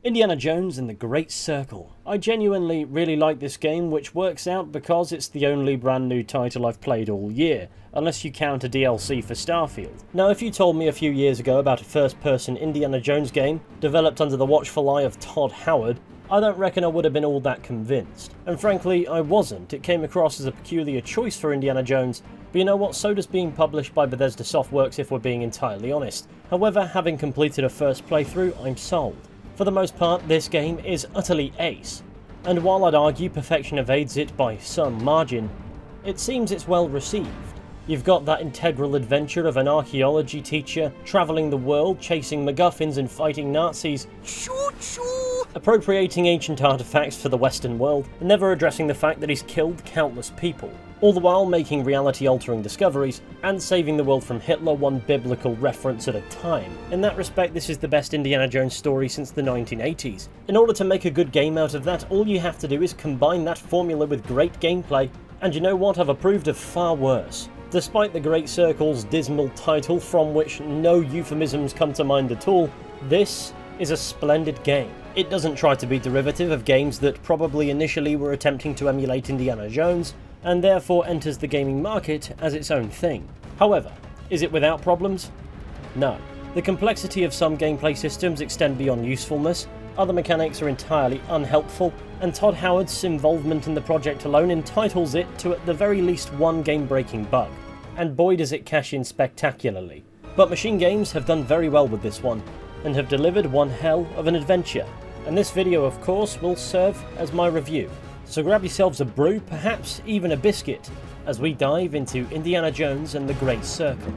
Indiana Jones and the Great Circle. I genuinely really like this game, which works out because it's the only brand new title I've played all year, unless you count a DLC for Starfield. Now, if you told me a few years ago about a first-person Indiana Jones game, developed under the watchful eye of Todd Howard, I don't reckon I would have been all that convinced. And frankly, I wasn't. It came across as a peculiar choice for Indiana Jones, but you know what, so does being published by Bethesda Softworks if we're being entirely honest. However, having completed a first playthrough, I'm sold. For the most part, this game is utterly ace, and while I'd argue perfection evades it by some margin, it seems it's well received. You've got that integral adventure of an archaeology teacher travelling the world, chasing MacGuffins and fighting Nazis, appropriating ancient artifacts for the Western world, and never addressing the fact that he's killed countless people, all the while making reality-altering discoveries and saving the world from Hitler one biblical reference at a time. In that respect, this is the best Indiana Jones story since the 1980s. In order to make a good game out of that, all you have to do is combine that formula with great gameplay, and you know what, I've approved of far worse. Despite the Great Circle's dismal title, from which no euphemisms come to mind at all, this is a splendid game. It doesn't try to be derivative of games that probably initially were attempting to emulate Indiana Jones, and therefore enters the gaming market as its own thing. However, is it without problems? No. The complexity of some gameplay systems extend beyond usefulness, other mechanics are entirely unhelpful, and Todd Howard's involvement in the project alone entitles it to at the very least one game-breaking bug. And boy does it cash in spectacularly. But Machine Games have done very well with this one, and have delivered one hell of an adventure. And this video, of course, will serve as my review. So grab yourselves a brew, perhaps even a biscuit, as we dive into Indiana Jones and the Great Circle.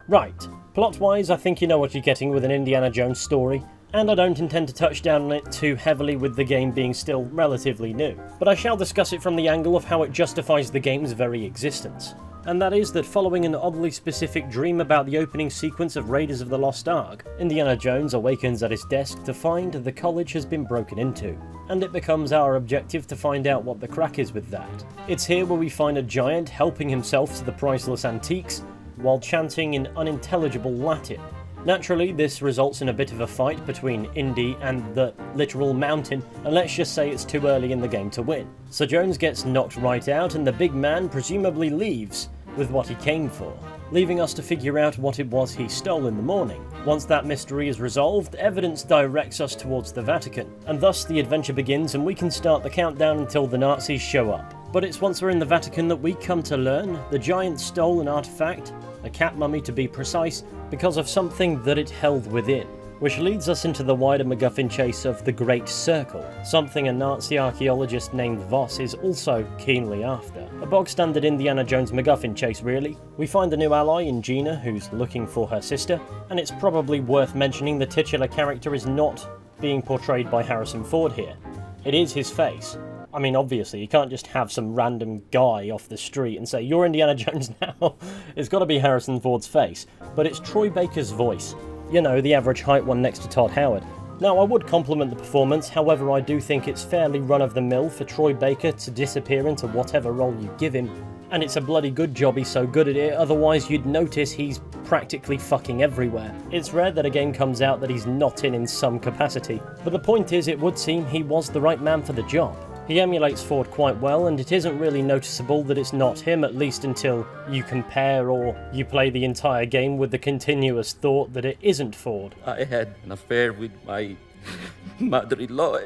Right, plot-wise I think you know what you're getting with an Indiana Jones story, and I don't intend to touch down on it too heavily with the game being still relatively new, but I shall discuss it from the angle of how it justifies the game's very existence. And that is that following an oddly specific dream about the opening sequence of Raiders of the Lost Ark, Indiana Jones awakens at his desk to find the college has been broken into, and it becomes our objective to find out what the crack is with that. It's here where we find a giant helping himself to the priceless antiques, while chanting in unintelligible Latin. Naturally, this results in a bit of a fight between Indy and the literal mountain, and let's just say it's too early in the game to win. So Jones gets knocked right out, and the big man presumably leaves with what he came for, leaving us to figure out what it was he stole in the morning. Once that mystery is resolved, evidence directs us towards the Vatican, and thus the adventure begins and we can start the countdown until the Nazis show up. But it's once we're in the Vatican that we come to learn the giant stole an artifact, a cat mummy to be precise, because of something that it held within, which leads us into the wider MacGuffin chase of the Great Circle, something a Nazi archaeologist named Voss is also keenly after. A bog-standard Indiana Jones MacGuffin chase really. We find a new ally in Gina, who's looking for her sister, and it's probably worth mentioning the titular character is not being portrayed by Harrison Ford here. It is his face. I mean, obviously, you can't just have some random guy off the street and say, "You're Indiana Jones now." It's got to be Harrison Ford's face, but it's Troy Baker's voice. You know, the average height one next to Todd Howard. Now, I would compliment the performance, however I do think it's fairly run-of-the-mill for Troy Baker to disappear into whatever role you give him, and it's a bloody good job he's so good at it, otherwise you'd notice he's practically fucking everywhere. It's rare that a game comes out that he's not in some capacity, but the point is it would seem he was the right man for the job. He emulates Ford quite well, and it isn't really noticeable that it's not him, at least until you compare or you play the entire game with the continuous thought that it isn't Ford. I had an affair with my mother-in-law.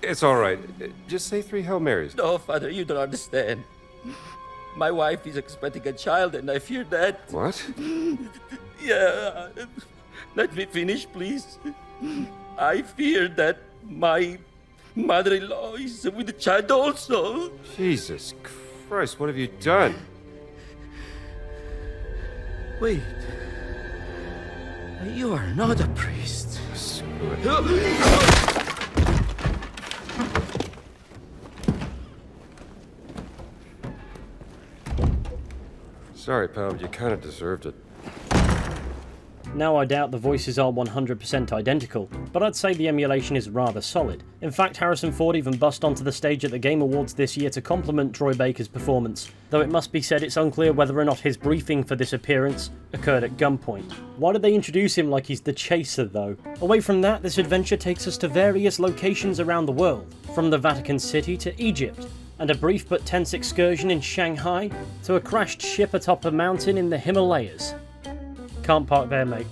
It's all right. Just say 3 Hail Marys. No, Father, you don't understand. My wife is expecting a child, and I fear that... What? Yeah, let me finish, please. I fear that my mother-in-law is with the child also. Jesus Christ, what have you done? Wait. You are not a priest. Screw it. Sorry, pal, but you kind of deserved it. Now I doubt the voices are 100% identical, but I'd say the emulation is rather solid. In fact, Harrison Ford even bussed onto the stage at the Game Awards this year to compliment Troy Baker's performance, though it must be said it's unclear whether or not his briefing for this appearance occurred at gunpoint. Why did they introduce him like he's the chaser though? Away from that, this adventure takes us to various locations around the world, from the Vatican City to Egypt, and a brief but tense excursion in Shanghai to a crashed ship atop a mountain in the Himalayas. Can't park there, mate.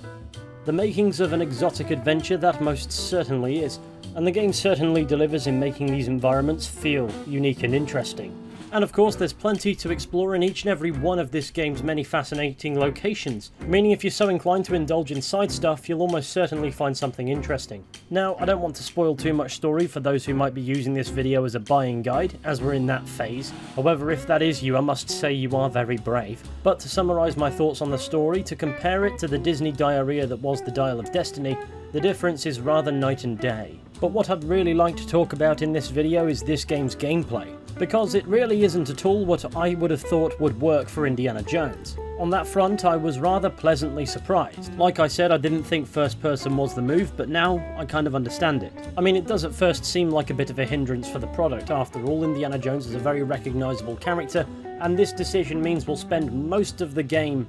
The makings of an exotic adventure that most certainly is, and the game certainly delivers in making these environments feel unique and interesting. And of course there's plenty to explore in each and every one of this game's many fascinating locations, meaning if you're so inclined to indulge in side stuff, you'll almost certainly find something interesting. Now, I don't want to spoil too much story for those who might be using this video as a buying guide, as we're in that phase. However, if that is you, I must say you are very brave. But to summarise my thoughts on the story, to compare it to the Disney diarrhea that was the Dial of Destiny, the difference is rather night and day. But what I'd really like to talk about in this video is this game's gameplay, because it really isn't at all what I would have thought would work for Indiana Jones. On that front, I was rather pleasantly surprised. Like I said, I didn't think first person was the move, but now I kind of understand it. I mean, it does at first seem like a bit of a hindrance for the product. After all, Indiana Jones is a very recognisable character, and this decision means we'll spend most of the game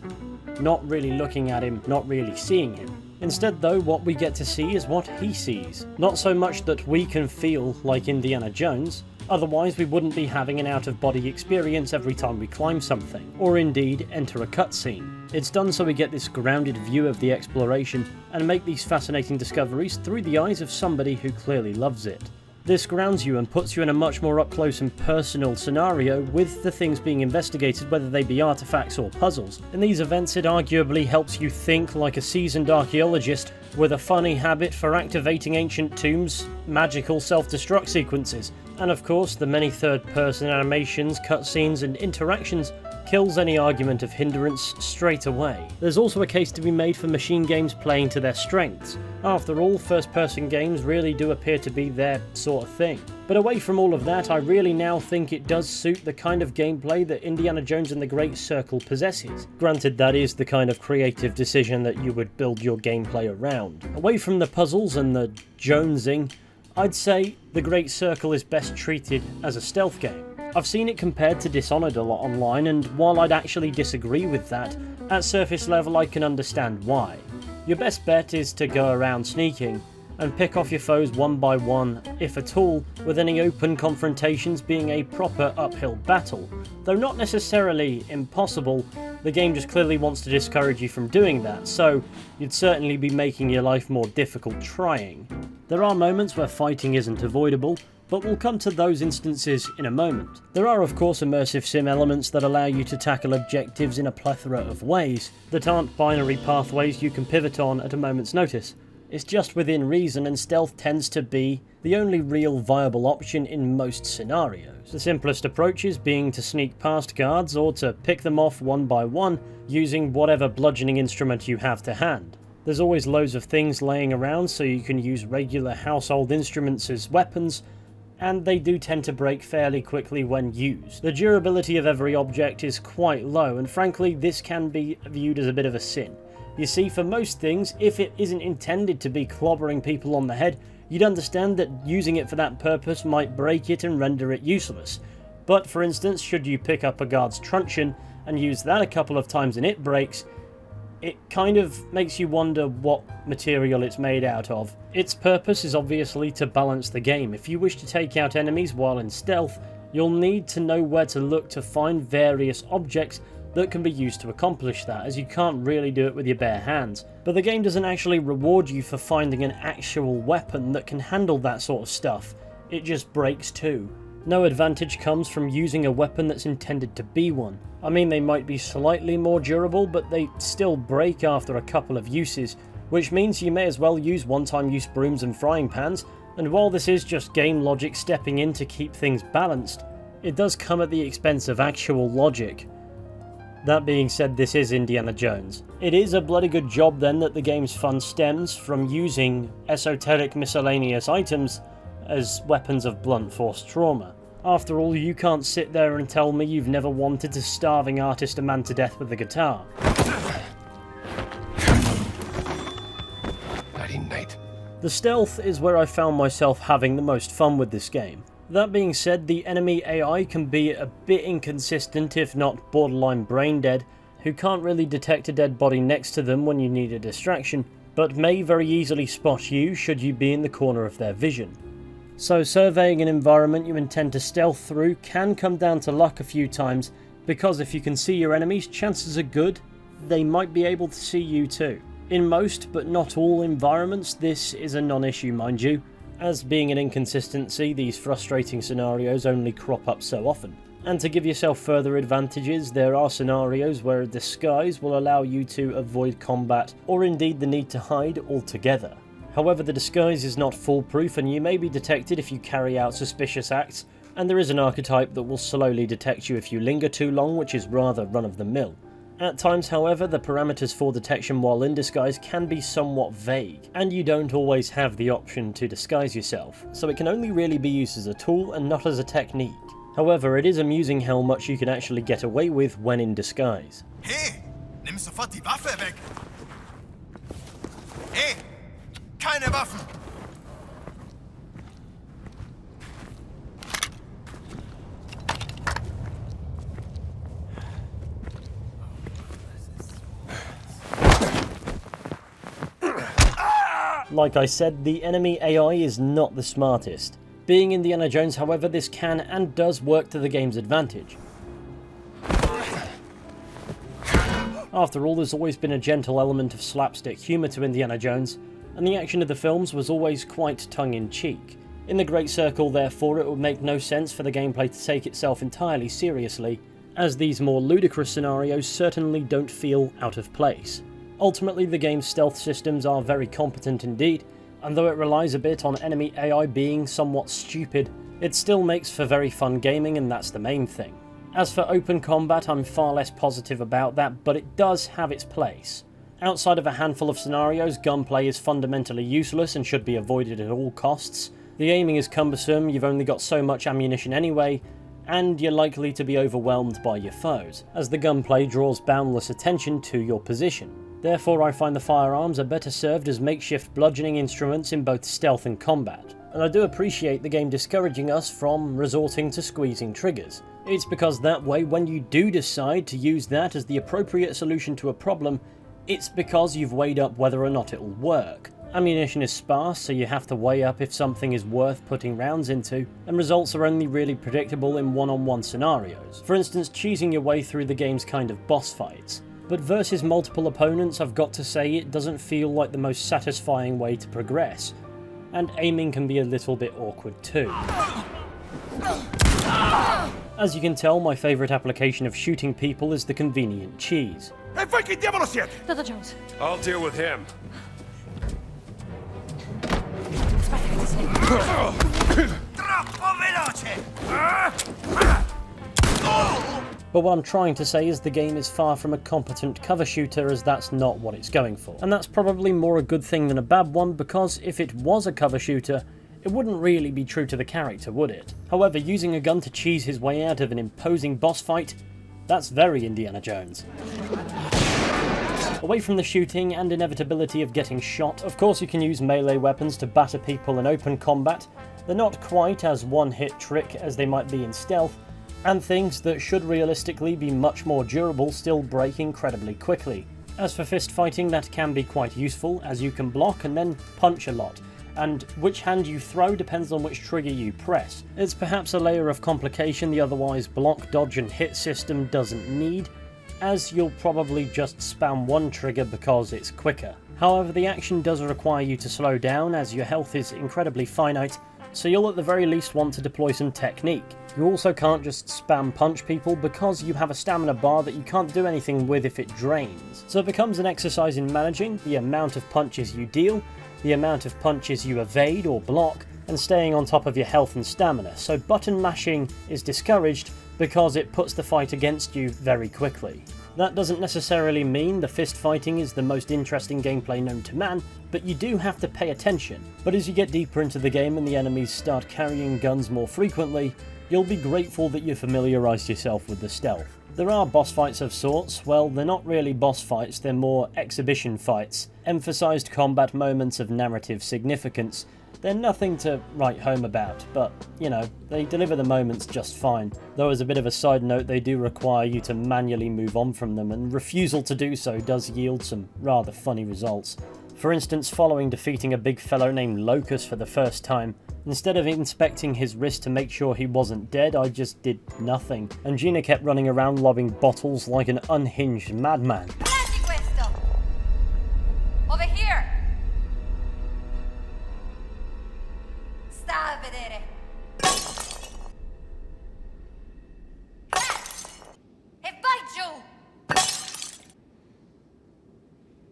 not really looking at him, not really seeing him. Instead though, what we get to see is what he sees. Not so much that we can feel like Indiana Jones, otherwise we wouldn't be having an out-of-body experience every time we climb something, or indeed enter a cutscene. It's done so we get this grounded view of the exploration, and make these fascinating discoveries through the eyes of somebody who clearly loves it. This grounds you and puts you in a much more up-close and personal scenario with the things being investigated, whether they be artifacts or puzzles. In these events, it arguably helps you think like a seasoned archaeologist with a funny habit for activating ancient tombs, magical self-destruct sequences, and of course the many third-person animations, cutscenes and interactions kills any argument of hindrance straight away. There's also a case to be made for machine games playing to their strengths. After all, first-person games really do appear to be their sort of thing. But away from all of that, I really now think it does suit the kind of gameplay that Indiana Jones and the Great Circle possesses. Granted, that is the kind of creative decision that you would build your gameplay around. Away from the puzzles and the jonesing, I'd say the Great Circle is best treated as a stealth game. I've seen it compared to Dishonored a lot online, and while I'd actually disagree with that, at surface level I can understand why. Your best bet is to go around sneaking, and pick off your foes one by one, if at all, with any open confrontations being a proper uphill battle. Though not necessarily impossible, the game just clearly wants to discourage you from doing that, so you'd certainly be making your life more difficult trying. There are moments where fighting isn't avoidable, but we'll come to those instances in a moment. There are of course immersive sim elements that allow you to tackle objectives in a plethora of ways, that aren't binary pathways you can pivot on at a moment's notice. It's just within reason, and stealth tends to be the only real viable option in most scenarios. The simplest approaches being to sneak past guards or to pick them off one by one using whatever bludgeoning instrument you have to hand. There's always loads of things laying around, so you can use regular household instruments as weapons, and they do tend to break fairly quickly when used. The durability of every object is quite low, and frankly this can be viewed as a bit of a sin. You see, for most things, if it isn't intended to be clobbering people on the head, you'd understand that using it for that purpose might break it and render it useless. But for instance, should you pick up a guard's truncheon and use that a couple of times and it breaks, it kind of makes you wonder what material it's made out of. Its purpose is obviously to balance the game. If you wish to take out enemies while in stealth, you'll need to know where to look to find various objects that can be used to accomplish that, as you can't really do it with your bare hands. But the game doesn't actually reward you for finding an actual weapon that can handle that sort of stuff. It just breaks too. No advantage comes from using a weapon that's intended to be one. I mean, they might be slightly more durable, but they still break after a couple of uses, which means you may as well use one-time use brooms and frying pans, and while this is just game logic stepping in to keep things balanced, it does come at the expense of actual logic. That being said, this is Indiana Jones. It is a bloody good job then that the game's fun stems from using esoteric miscellaneous items as weapons of blunt force trauma. After all, you can't sit there and tell me you've never wanted to starving artist a man to death with a guitar. The stealth is where I found myself having the most fun with this game. That being said, the enemy AI can be a bit inconsistent, if not borderline brain dead, who can't really detect a dead body next to them when you need a distraction, but may very easily spot you should you be in the corner of their vision. So surveying an environment you intend to stealth through can come down to luck a few times, because if you can see your enemies, chances are good they might be able to see you too. In most, but not all environments, this is a non-issue, mind you. As being an inconsistency, these frustrating scenarios only crop up so often. And to give yourself further advantages, there are scenarios where a disguise will allow you to avoid combat, or indeed the need to hide altogether. However, the disguise is not foolproof and you may be detected if you carry out suspicious acts, and there is an archetype that will slowly detect you if you linger too long, which is rather run-of-the-mill. At times, however, the parameters for detection while in disguise can be somewhat vague, and you don't always have the option to disguise yourself, so it can only really be used as a tool and not as a technique. However, it is amusing how much you can actually get away with when in disguise. Hey, nimm sofort die Waffe weg! Hey, keine Waffen! Like I said, the enemy AI is not the smartest. Being Indiana Jones, however, this can and does work to the game's advantage. After all, there's always been a gentle element of slapstick humour to Indiana Jones, and the action of the films was always quite tongue-in-cheek. In the Great Circle, therefore, it would make no sense for the gameplay to take itself entirely seriously, as these more ludicrous scenarios certainly don't feel out of place. Ultimately, the game's stealth systems are very competent indeed, and though it relies a bit on enemy AI being somewhat stupid, it still makes for very fun gaming, and that's the main thing. As for open combat, I'm far less positive about that, but it does have its place. Outside of a handful of scenarios, gunplay is fundamentally useless and should be avoided at all costs. The aiming is cumbersome, you've only got so much ammunition anyway, and you're likely to be overwhelmed by your foes, as the gunplay draws boundless attention to your position. Therefore, I find the firearms are better served as makeshift bludgeoning instruments in both stealth and combat. And I do appreciate the game discouraging us from resorting to squeezing triggers. It's because that way, when you do decide to use that as the appropriate solution to a problem, it's because you've weighed up whether or not it'll work. Ammunition is sparse, so you have to weigh up if something is worth putting rounds into, and results are only really predictable in one-on-one scenarios. For instance, cheesing your way through the game's kind of boss fights. But versus multiple opponents, I've got to say it doesn't feel like the most satisfying way to progress, and aiming can be a little bit awkward too. As you can tell, my favourite application of shooting people is the convenient cheese. Hey, fucking diavolo siete! Dr. Jones. I'll deal with him. Troppo veloce! But what I'm trying to say is the game is far from a competent cover shooter, as that's not what it's going for. And that's probably more a good thing than a bad one, because if it was a cover shooter, it wouldn't really be true to the character, would it? However, using a gun to cheese his way out of an imposing boss fight, that's very Indiana Jones. Away from the shooting and inevitability of getting shot, of course you can use melee weapons to batter people in open combat. They're not quite as one-hit trick as they might be in stealth, and things that should realistically be much more durable still break incredibly quickly. As for fist fighting, that can be quite useful, as you can block and then punch a lot, and which hand you throw depends on which trigger you press. It's perhaps a layer of complication the otherwise block, dodge and hit system doesn't need, as you'll probably just spam one trigger because it's quicker. However, the action does require you to slow down, as your health is incredibly finite, so you'll at the very least want to deploy some technique. You also can't just spam punch people because you have a stamina bar that you can't do anything with if it drains. So it becomes an exercise in managing the amount of punches you deal, the amount of punches you evade or block, and staying on top of your health and stamina. So button mashing is discouraged because it puts the fight against you very quickly. That doesn't necessarily mean the fist fighting is the most interesting gameplay known to man, but you do have to pay attention. But as you get deeper into the game and the enemies start carrying guns more frequently, you'll be grateful that you familiarised yourself with the stealth. There are boss fights of sorts. Well, they're not really boss fights, they're more exhibition fights, emphasised combat moments of narrative significance. They're nothing to write home about, but, you know, they deliver the moments just fine. Though as a bit of a side note, they do require you to manually move on from them, and refusal to do so does yield some rather funny results. For instance, following defeating a big fellow named Locust for the first time, instead of inspecting his wrist to make sure he wasn't dead, I just did nothing, and Gina kept running around lobbing bottles like an unhinged madman. Prendi questo! Over here! Sta a vedere! E vai giù!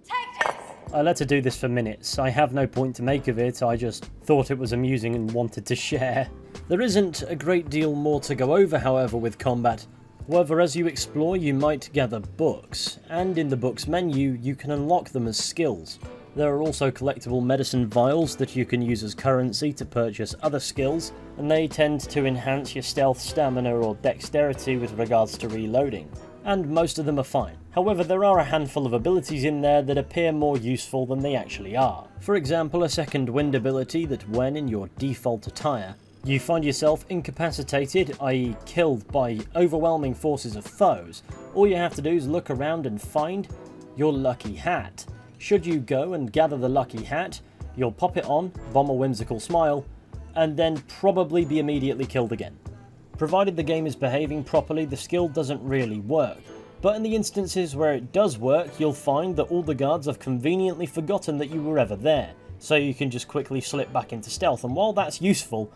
Take this! I let her do this for minutes. I have no point to make of it, I just thought it was amusing and wanted to share. There isn't a great deal more to go over, however, with combat. However, as you explore, you might gather books, and in the book's menu, you can unlock them as skills. There are also collectible medicine vials that you can use as currency to purchase other skills, and they tend to enhance your stealth, stamina, or dexterity with regards to reloading. And most of them are fine. However, there are a handful of abilities in there that appear more useful than they actually are. For example, a second wind ability that when in your default attire, you find yourself incapacitated, i.e. killed by overwhelming forces of foes, all you have to do is look around and find your lucky hat. Should you go and gather the lucky hat, you'll pop it on, bomb a whimsical smile, and then probably be immediately killed again. Provided the game is behaving properly, the skill doesn't really work, but in the instances where it does work, you'll find that all the guards have conveniently forgotten that you were ever there, so you can just quickly slip back into stealth, and while that's useful,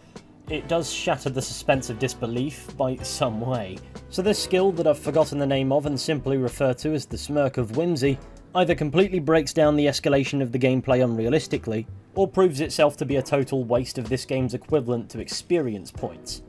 it does shatter the suspense of disbelief by some way. So this skill that I've forgotten the name of and simply refer to as the Smirk of Whimsy either completely breaks down the escalation of the gameplay unrealistically, or proves itself to be a total waste of this game's equivalent to experience points.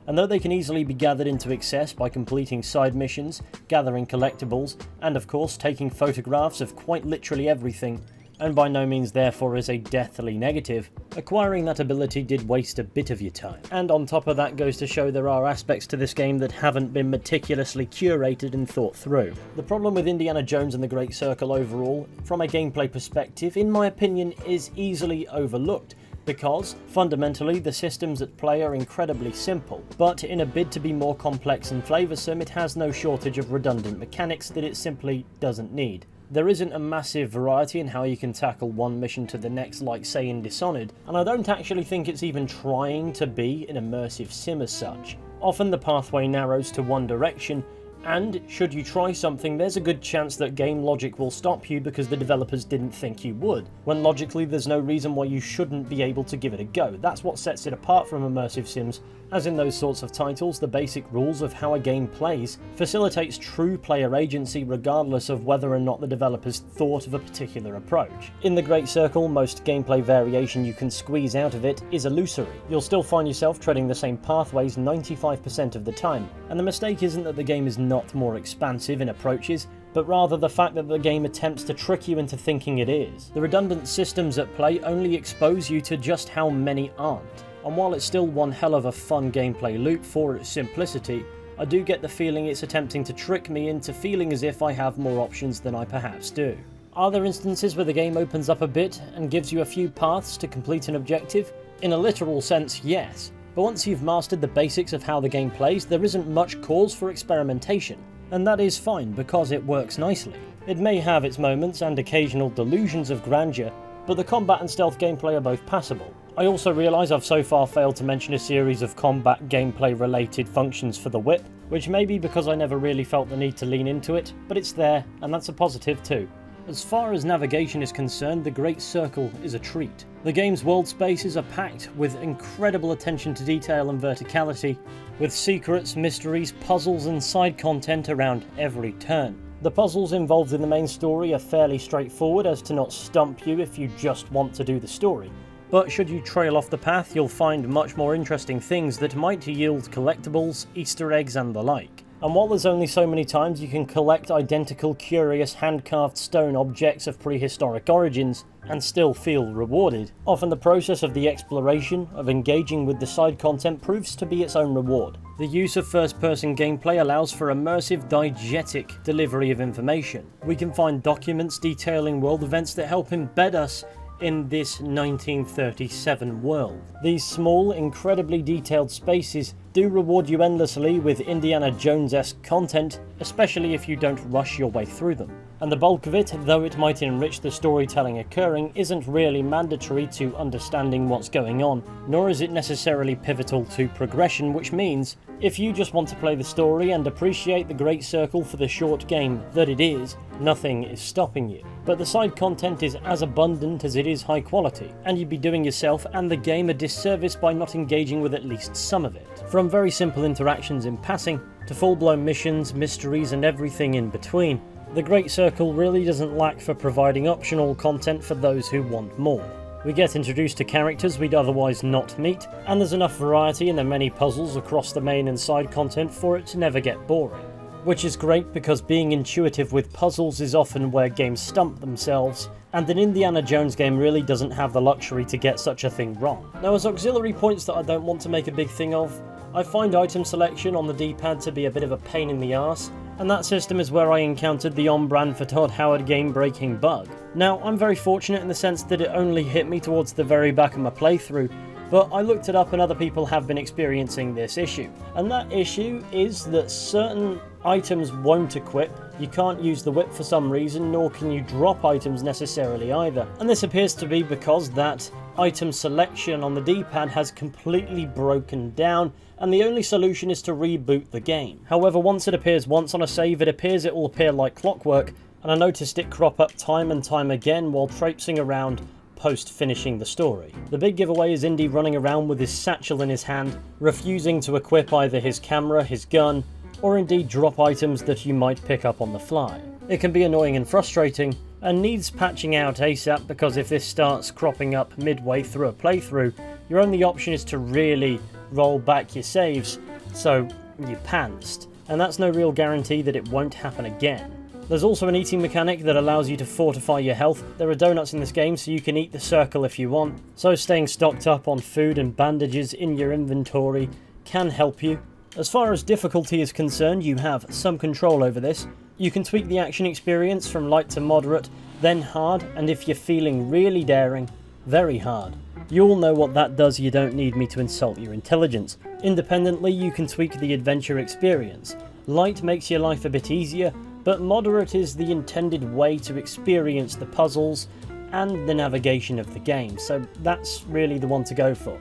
And though they can easily be gathered into excess by completing side missions, gathering collectibles, and of course taking photographs of quite literally everything, and by no means therefore is a deathly negative, acquiring that ability did waste a bit of your time. And on top of that goes to show there are aspects to this game that haven't been meticulously curated and thought through. The problem with Indiana Jones and the Great Circle overall, from a gameplay perspective, in my opinion, is easily overlooked, because, fundamentally, the systems at play are incredibly simple, but in a bid to be more complex and flavoursome, it has no shortage of redundant mechanics that it simply doesn't need. There isn't a massive variety in how you can tackle one mission to the next, like say in Dishonored, and I don't actually think it's even trying to be an immersive sim as such. Often the pathway narrows to one direction, and should you try something, there's a good chance that game logic will stop you because the developers didn't think you would, when logically there's no reason why you shouldn't be able to give it a go. That's what sets it apart from immersive sims, as in those sorts of titles, the basic rules of how a game plays facilitates true player agency regardless of whether or not the developers thought of a particular approach. In the Great Circle, most gameplay variation you can squeeze out of it is illusory. You'll still find yourself treading the same pathways 95% of the time, and the mistake isn't that the game is not more expansive in approaches, but rather the fact that the game attempts to trick you into thinking it is. The redundant systems at play only expose you to just how many aren't, and while it's still one hell of a fun gameplay loop for its simplicity, I do get the feeling it's attempting to trick me into feeling as if I have more options than I perhaps do. Are there instances where the game opens up a bit and gives you a few paths to complete an objective? In a literal sense, yes. But once you've mastered the basics of how the game plays, there isn't much cause for experimentation, and that is fine because it works nicely. It may have its moments and occasional delusions of grandeur, but the combat and stealth gameplay are both passable. I also realise I've so far failed to mention a series of combat gameplay related functions for the whip, which may be because I never really felt the need to lean into it, but it's there, and that's a positive too. As far as navigation is concerned, the Great Circle is a treat. The game's world spaces are packed with incredible attention to detail and verticality, with secrets, mysteries, puzzles and side content around every turn. The puzzles involved in the main story are fairly straightforward as to not stump you if you just want to do the story. But should you trail off the path, you'll find much more interesting things that might yield collectibles, Easter eggs and the like. And while there's only so many times you can collect identical curious hand-carved stone objects of prehistoric origins and still feel rewarded, often the process of the exploration, of engaging with the side content, proves to be its own reward. The use of first-person gameplay allows for immersive, diegetic delivery of information. We can find documents detailing world events that help embed us in this 1937 world. These small, incredibly detailed spaces do reward you endlessly with Indiana Jones-esque content, especially if you don't rush your way through them. And the bulk of it, though it might enrich the storytelling occurring, isn't really mandatory to understanding what's going on, nor is it necessarily pivotal to progression, which means if you just want to play the story and appreciate the Great Circle for the short game that it is, nothing is stopping you. But the side content is as abundant as it is high quality, and you'd be doing yourself and the game a disservice by not engaging with at least some of it. From very simple interactions in passing, to full-blown missions, mysteries and everything in between, the Great Circle really doesn't lack for providing optional content for those who want more. We get introduced to characters we'd otherwise not meet, and there's enough variety in the many puzzles across the main and side content for it to never get boring. Which is great because being intuitive with puzzles is often where games stump themselves, and an Indiana Jones game really doesn't have the luxury to get such a thing wrong. Now, as auxiliary points that I don't want to make a big thing of, I find item selection on the D-pad to be a bit of a pain in the arse, and that system is where I encountered the on-brand for Todd Howard game-breaking bug. Now, I'm very fortunate in the sense that it only hit me towards the very back of my playthrough, but I looked it up and other people have been experiencing this issue. And that issue is that certain items won't equip, you can't use the whip for some reason, nor can you drop items necessarily either. And this appears to be because that item selection on the D-pad has completely broken down, and the only solution is to reboot the game. However, once it appears once on a save, it appears it will appear like clockwork, and I noticed it crop up time and time again while traipsing around post-finishing the story. The big giveaway is Indy running around with his satchel in his hand, refusing to equip either his camera, his gun, or indeed drop items that you might pick up on the fly. It can be annoying and frustrating, and needs patching out ASAP, because if this starts cropping up midway through a playthrough, your only option is to really roll back your saves, so you pantsed, and that's no real guarantee that it won't happen again. There's also an eating mechanic that allows you to fortify your health. There are donuts in this game, so you can eat the circle if you want, so staying stocked up on food and bandages in your inventory can help you. As far as difficulty is concerned, you have some control over this. You can tweak the action experience from light to moderate, then hard, and if you're feeling really daring, very hard. You all know what that does, you don't need me to insult your intelligence. Independently, you can tweak the adventure experience. Light makes your life a bit easier, but moderate is the intended way to experience the puzzles and the navigation of the game, so that's really the one to go for.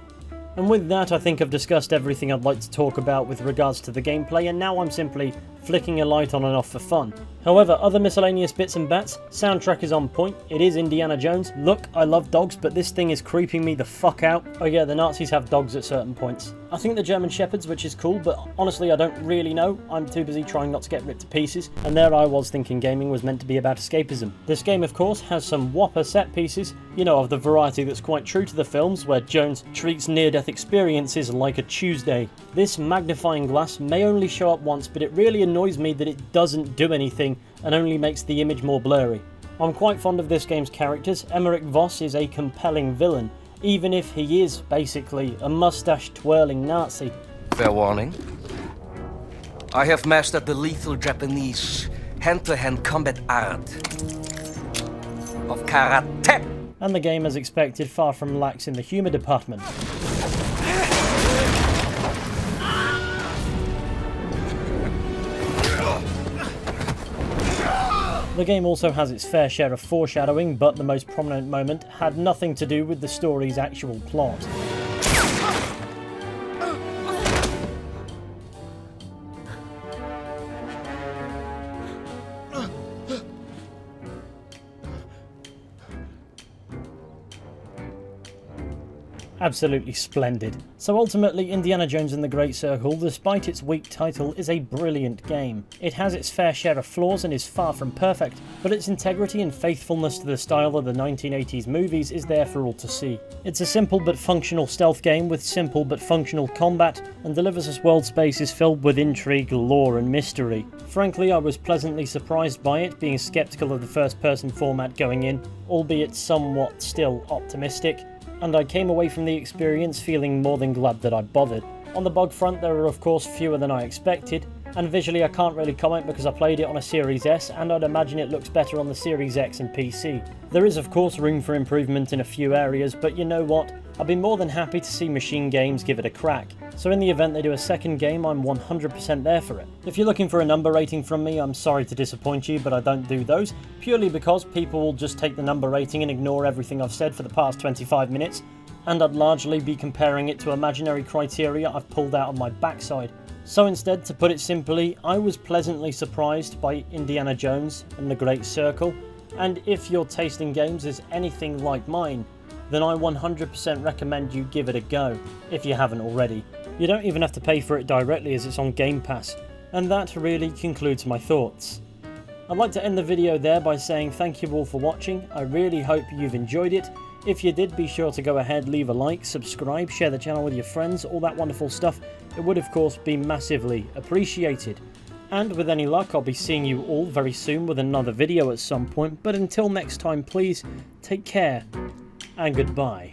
And with that, I think I've discussed everything I'd like to talk about with regards to the gameplay, and now I'm simply flicking a light on and off for fun. However, other miscellaneous bits and bats, soundtrack is on point, it is Indiana Jones. Look, I love dogs, but this thing is creeping me the fuck out. Oh yeah, the Nazis have dogs at certain points. I think the German Shepherds, which is cool, but honestly I don't really know. I'm too busy trying not to get ripped to pieces, and there I was thinking gaming was meant to be about escapism. This game of course has some whopper set pieces, you know, of the variety that's quite true to the films, where Jones treats near-death experiences like a Tuesday. This magnifying glass may only show up once, but it really annoys me that it doesn't do anything and only makes the image more blurry. I'm quite fond of this game's characters. Emmerich Voss is a compelling villain, even if he is basically a mustache-twirling Nazi. Fair warning. I have mastered the lethal Japanese hand-to-hand combat art of karate. And the game, as expected, far from lax in the humour department. The game also has its fair share of foreshadowing, but the most prominent moment had nothing to do with the story's actual plot. Absolutely splendid. So ultimately, Indiana Jones and the Great Circle, despite its weak title, is a brilliant game. It has its fair share of flaws and is far from perfect, but its integrity and faithfulness to the style of the 1980s movies is there for all to see. It's a simple but functional stealth game with simple but functional combat, and delivers us world spaces filled with intrigue, lore and mystery. Frankly, I was pleasantly surprised by it, being skeptical of the first-person format going in, albeit somewhat still optimistic, and I came away from the experience feeling more than glad that I bothered. On the bug front, there are of course fewer than I expected, and visually I can't really comment because I played it on a Series S and I'd imagine it looks better on the Series X and PC. There is of course room for improvement in a few areas, but you know what? I'd be more than happy to see Machine Games give it a crack. So in the event they do a second game, I'm 100% there for it. If you're looking for a number rating from me, I'm sorry to disappoint you, but I don't do those, purely because people will just take the number rating and ignore everything I've said for the past 25 minutes, and I'd largely be comparing it to imaginary criteria I've pulled out of my backside. So instead, to put it simply, I was pleasantly surprised by Indiana Jones and the Great Circle, and if your taste in games is anything like mine, then I 100% recommend you give it a go, if you haven't already. You don't even have to pay for it directly as it's on Game Pass, and that really concludes my thoughts. I'd like to end the video there by saying thank you all for watching. I really hope you've enjoyed it. If you did, be sure to go ahead, leave a like, subscribe, share the channel with your friends, all that wonderful stuff. It would of course be massively appreciated. And with any luck, I'll be seeing you all very soon with another video at some point, but until next time, please take care and goodbye.